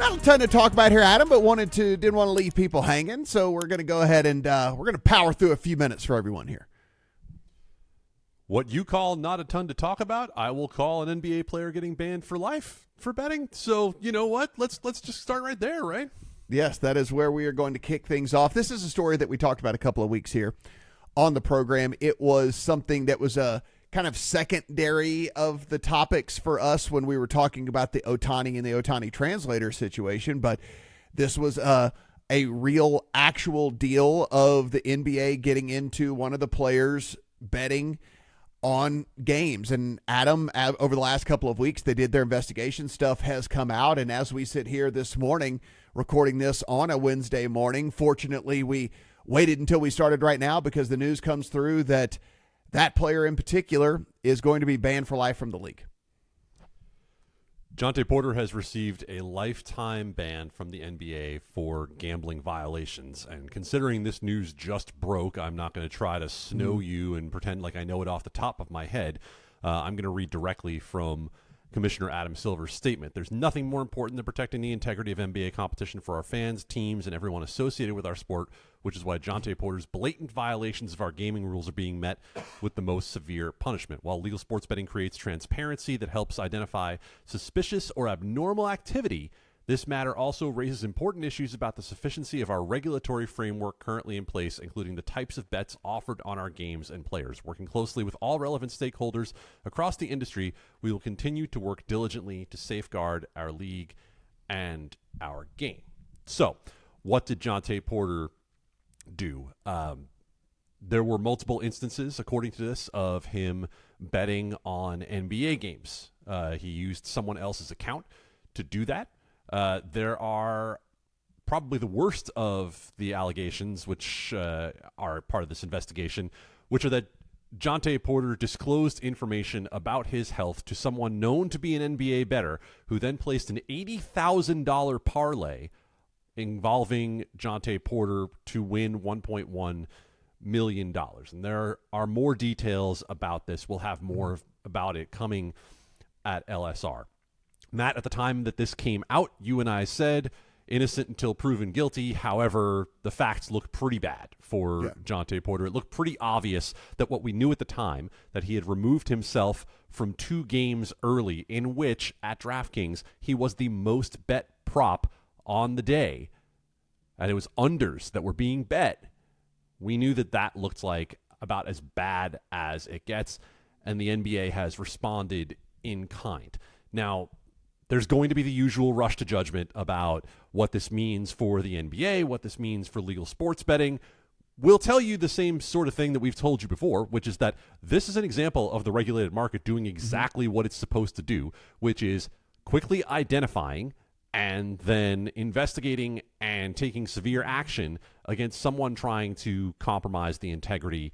Not a ton to talk about here, Adam, but didn't want to leave people hanging, so we're going to go ahead and we're going to power through a few minutes for everyone here. What you call not a ton to talk about, I will call an NBA player getting banned for life for betting. So you know what? Let's just start right there, right? Yes, that is where we are going to kick things off. This is a story that we talked about a couple of weeks here on the program. It was something that was a kind of secondary of the topics for us when we were talking about the Ohtani and the Ohtani translator situation, but this was a real actual deal of the NBA getting into one of the players betting on games. And Adam, over the last couple of weeks, they did their investigation. Stuff has come out, and as we sit here this morning recording this on a Wednesday morning, fortunately we waited until we started right now because the news comes through that player in particular is going to be banned for life from the league. Jontay Porter has received a lifetime ban from the NBA for gambling violations. And considering this news just broke, I'm not going to try to snow you and pretend like I know it off the top of my head. I'm going to read directly from Commissioner Adam Silver's statement. There's nothing more important than protecting the integrity of NBA competition for our fans, teams, and everyone associated with our sport, which is why Jontay Porter's blatant violations of our gaming rules are being met with the most severe punishment. While legal sports betting creates transparency that helps identify suspicious or abnormal activity, this matter also raises important issues about the sufficiency of our regulatory framework currently in place, including the types of bets offered on our games and players. Working closely with all relevant stakeholders across the industry, we will continue to work diligently to safeguard our league and our game. So, what did Jontay Porter do? There were multiple instances, according to this, of him betting on NBA games. He used someone else's account to do that. There are probably the worst of the allegations, which are part of this investigation, which are that Jontay Porter disclosed information about his health to someone known to be an NBA bettor, who then placed an $80,000 parlay involving Jontay Porter to win $1.1 million. And there are more details about this. We'll have more about it coming at LSR. Matt, at the time that this came out, you and I said innocent until proven guilty. However, the facts look pretty bad for Jontay Porter. It looked pretty obvious that what we knew at the time, that he had removed himself from 2 games early in which, at DraftKings, he was the most bet prop on the day, and it was unders that were being bet. We knew that looked like about as bad as it gets, and the NBA has responded in kind. Now, there's going to be the usual rush to judgment about what this means for the NBA, what this means for legal sports betting. We'll tell you the same sort of thing that we've told you before, which is that this is an example of the regulated market doing exactly what it's supposed to do, which is quickly identifying and then investigating and taking severe action against someone trying to compromise the integrity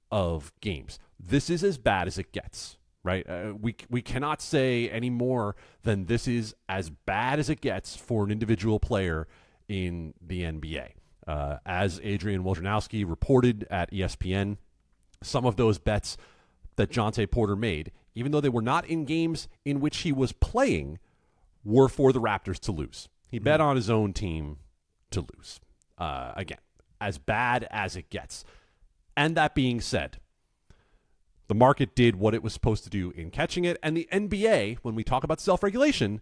of games. This is as bad as it gets. Right? We cannot say any more than this is as bad as it gets for an individual player in the NBA. As Adrian Wojnarowski reported at ESPN, some of those bets that Jontay Porter made, even though they were not in games in which he was playing, were for the Raptors to lose. He bet on his own team to lose. Again, as bad as it gets. And that being said, the market did what it was supposed to do in catching it, and the NBA, when we talk about self-regulation,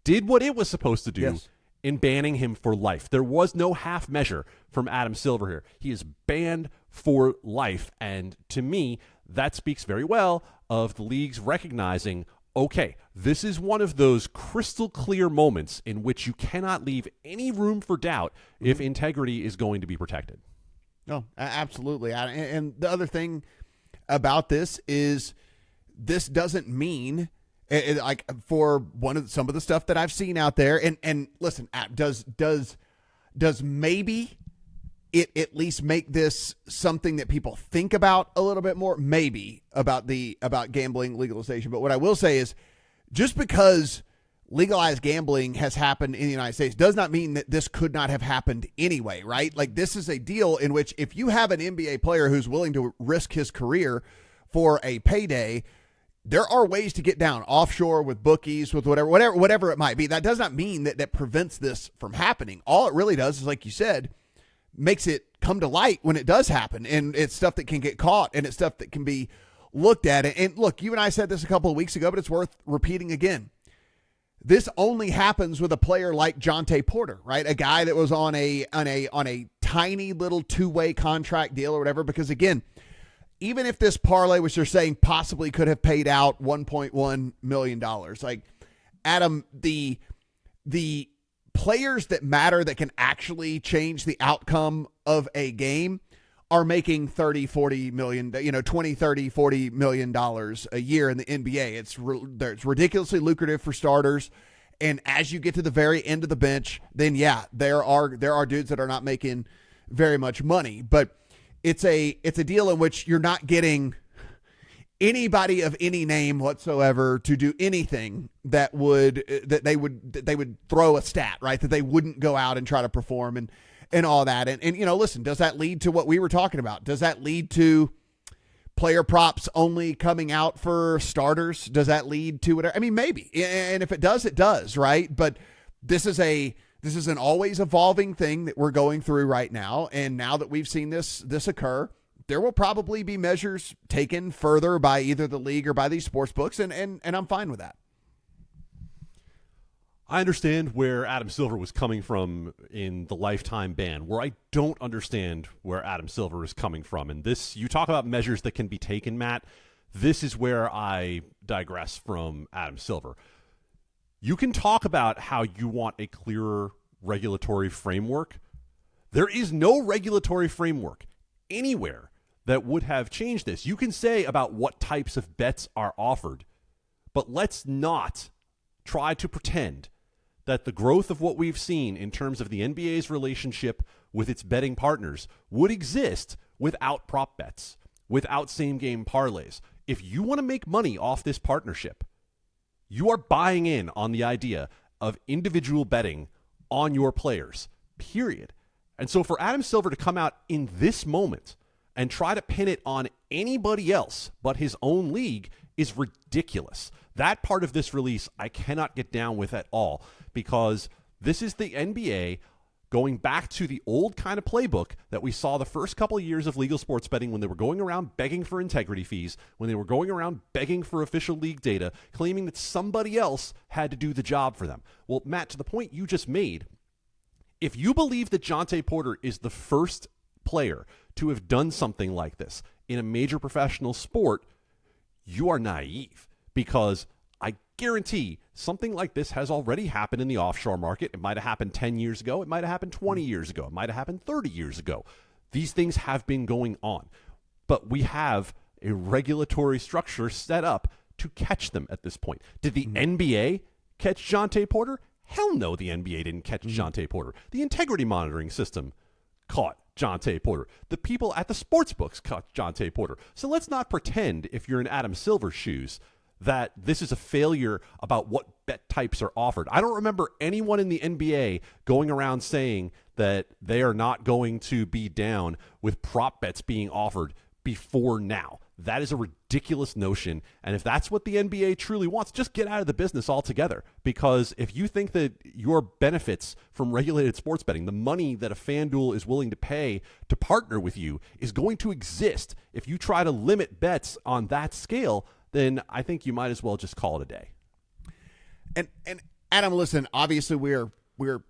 did what it was supposed to do in banning him for life. There was no half measure from Adam Silver here. He is banned for life, and to me, that speaks very well of the leagues recognizing, okay, this is one of those crystal clear moments in which you cannot leave any room for doubt if integrity is going to be protected. No, absolutely. And the other thing about this is this doesn't mean like for some of the stuff that I've seen out there and listen, does maybe it at least make this something that people think about a little bit more, maybe about gambling legalization. But what I will say is just because legalized gambling has happened in the United States does not mean that this could not have happened anyway, right? Like this is a deal in which if you have an NBA player who's willing to risk his career for a payday, there are ways to get down offshore with bookies, with whatever it might be. That does not mean that prevents this from happening. All it really does is, like you said, makes it come to light when it does happen. And it's stuff that can get caught, and it's stuff that can be looked at. And look, you and I said this a couple of weeks ago, but it's worth repeating again. This only happens with a player like Jontay Porter, right? A guy that was on a tiny little two-way contract deal or whatever, because again, even if this parlay, which they're saying possibly could have paid out $1.1 million, like, Adam, the players that matter that can actually change the outcome of a game are making 30, 40 million, 20, 30, 40 million dollars a year in the NBA. It's ridiculously lucrative for starters. And as you get to the very end of the bench, then yeah, there are dudes that are not making very much money, but it's a deal in which you're not getting anybody of any name whatsoever to do anything that they would throw a stat, right? That they wouldn't go out and try to perform and all that. And listen, does that lead to what we were talking about? Does that lead to player props only coming out for starters? Does that lead to whatever? I mean, maybe. And if it does, it does, right? But this is an always evolving thing that we're going through right now. And now that we've seen this occur, there will probably be measures taken further by either the league or by these sports books. And I'm fine with that. I understand where Adam Silver was coming from in the lifetime ban. Where I don't understand where Adam Silver is coming from. And this, you talk about measures that can be taken, Matt. This is where I digress from Adam Silver. You can talk about how you want a clearer regulatory framework. There is no regulatory framework anywhere that would have changed this. You can say about what types of bets are offered, but let's not try to pretend that the growth of what we've seen in terms of the NBA's relationship with its betting partners would exist without prop bets, without same-game parlays. If you want to make money off this partnership, you are buying in on the idea of individual betting on your players, period. And so for Adam Silver to come out in this moment and try to pin it on anybody else but his own league is ridiculous. That part of this release I cannot get down with at all, because this is the NBA going back to the old kind of playbook that we saw the first couple of years of legal sports betting, when they were going around begging for integrity fees, when they were going around begging for official league data, claiming that somebody else had to do the job for them. Well, Matt, to the point you just made, if you believe that Jontay Porter is the first player to have done something like this in a major professional sport, you are naive, because I guarantee something like this has already happened in the offshore market. It might have happened 10 years ago. It might have happened 20 years ago. It might have happened 30 years ago. These things have been going on, but we have a regulatory structure set up to catch them at this point. Did the NBA catch Jontay Porter? Hell no, the NBA didn't catch Jontay Porter. The integrity monitoring system caught Jontay Porter. The people at the sports books caught Jontay Porter. So let's not pretend, if you're in Adam Silver's shoes, that this is a failure about what bet types are offered. I don't remember anyone in the NBA going around saying that they are not going to be down with prop bets being offered before now. That is a ridiculous notion. And if that's what the NBA truly wants, just get out of the business altogether. Because if you think that your benefits from regulated sports betting, the money that a FanDuel is willing to pay to partner with you, is going to exist, if you try to limit bets on that scale, then I think you might as well just call it a day. And Adam, listen, obviously we're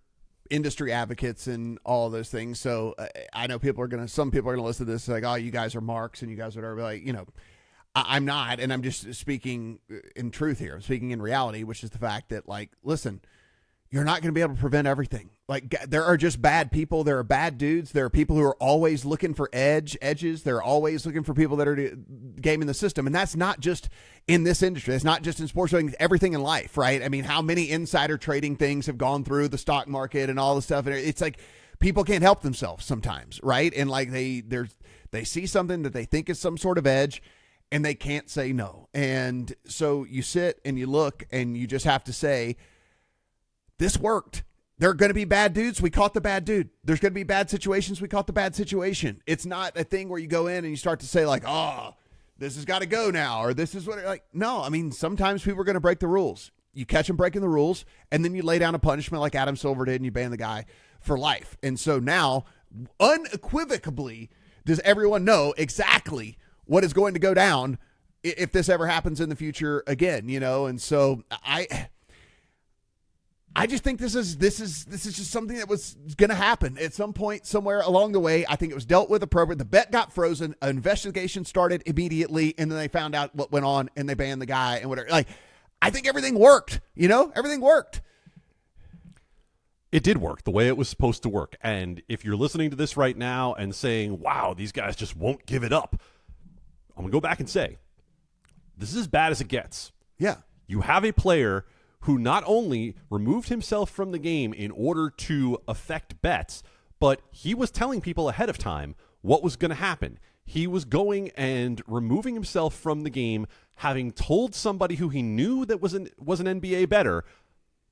industry advocates and all those things. So I know some people are going to listen to this like, oh, you guys are marks and you guys are like, I'm not. And I'm just speaking in truth here. I'm speaking in reality, which is the fact that, like, listen, you're not going to be able to prevent everything. Like, there are just bad people. There are bad dudes. There are people who are always looking for edges. They're always looking for people that are gaming the system. And that's not just in this industry. It's not just in sports betting, everything in life, right? I mean, how many insider trading things have gone through the stock market and all this stuff. And it's like people can't help themselves sometimes, right? And like they see something that they think is some sort of edge, and they can't say no. And so you sit and you look and you just have to say, this worked. There are going to be bad dudes. We caught the bad dude. There's going to be bad situations. We caught the bad situation. It's not a thing where you go in and you start to say like, oh, this has got to go now, or this is what, like, no, I mean, sometimes people are going to break the rules. You catch them breaking the rules, and then you lay down a punishment like Adam Silver did, and you ban the guy for life. And so now, unequivocally, does everyone know exactly what is going to go down if this ever happens in the future again, you know? And so I just think this is just something that was going to happen at some point somewhere along the way. I think it was dealt with appropriately. The bet got frozen. An investigation started immediately, and then they found out what went on, and they banned the guy and whatever. Like, I think everything worked. You know, everything worked. It did work the way it was supposed to work. And if you're listening to this right now and saying, "Wow, these guys just won't give it up," I'm gonna go back and say, this is as bad as it gets. Yeah, you have a player who not only removed himself from the game in order to affect bets, but he was telling people ahead of time what was going to happen. He was going and removing himself from the game, having told somebody who he knew that was an NBA bettor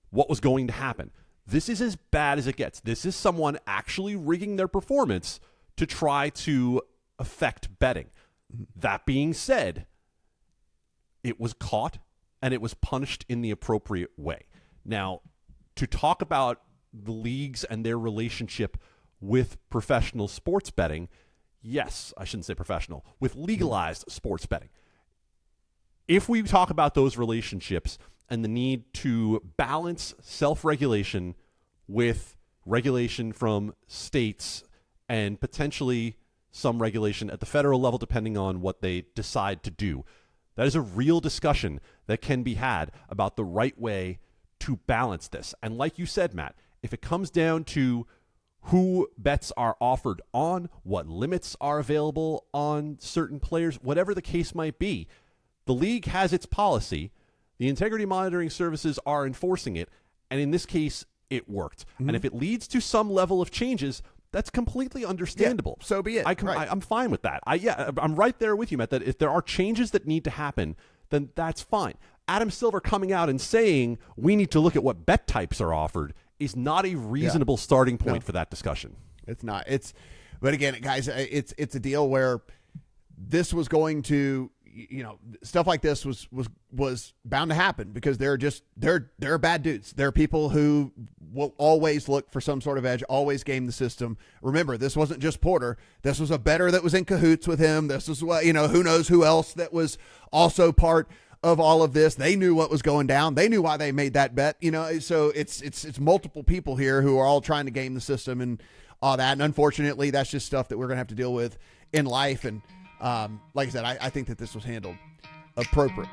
what was going to happen. This is as bad as it gets. This is someone actually rigging their performance to try to affect betting. That being said, it was caught, and it was punished in the appropriate way. Now, to talk about the leagues and their relationship with professional sports betting, yes, I shouldn't say professional, with legalized sports betting. If we talk about those relationships and the need to balance self-regulation with regulation from states and potentially some regulation at the federal level, depending on what they decide to do, that is a real discussion that can be had about the right way to balance this. And like you said, Matt, if it comes down to who bets are offered on, what limits are available on certain players, whatever the case might be, the league has its policy. The integrity monitoring services are enforcing it. And in this case, it worked. Mm-hmm. And if it leads to some level of changes, that's completely understandable. Yeah, so be it. I'm fine with that. I'm right there with you, Matt, that if there are changes that need to happen, then that's fine. Adam Silver coming out and saying we need to look at what bet types are offered is not a reasonable starting point for that discussion. It's not. But again, guys, it's a deal where this was going to, you know, stuff like this was bound to happen because they're bad dudes. They're people who will always look for some sort of edge, always game the system. Remember, this wasn't just Porter. This was a bettor that was in cahoots with him. This was what, you know, who knows who else that was also part of all of this. They knew what was going down. They knew why they made that bet, you know. So it's multiple people here who are all trying to game the system and all that. And unfortunately, that's just stuff that we're going to have to deal with in life. And like I said, I think that this was handled appropriate.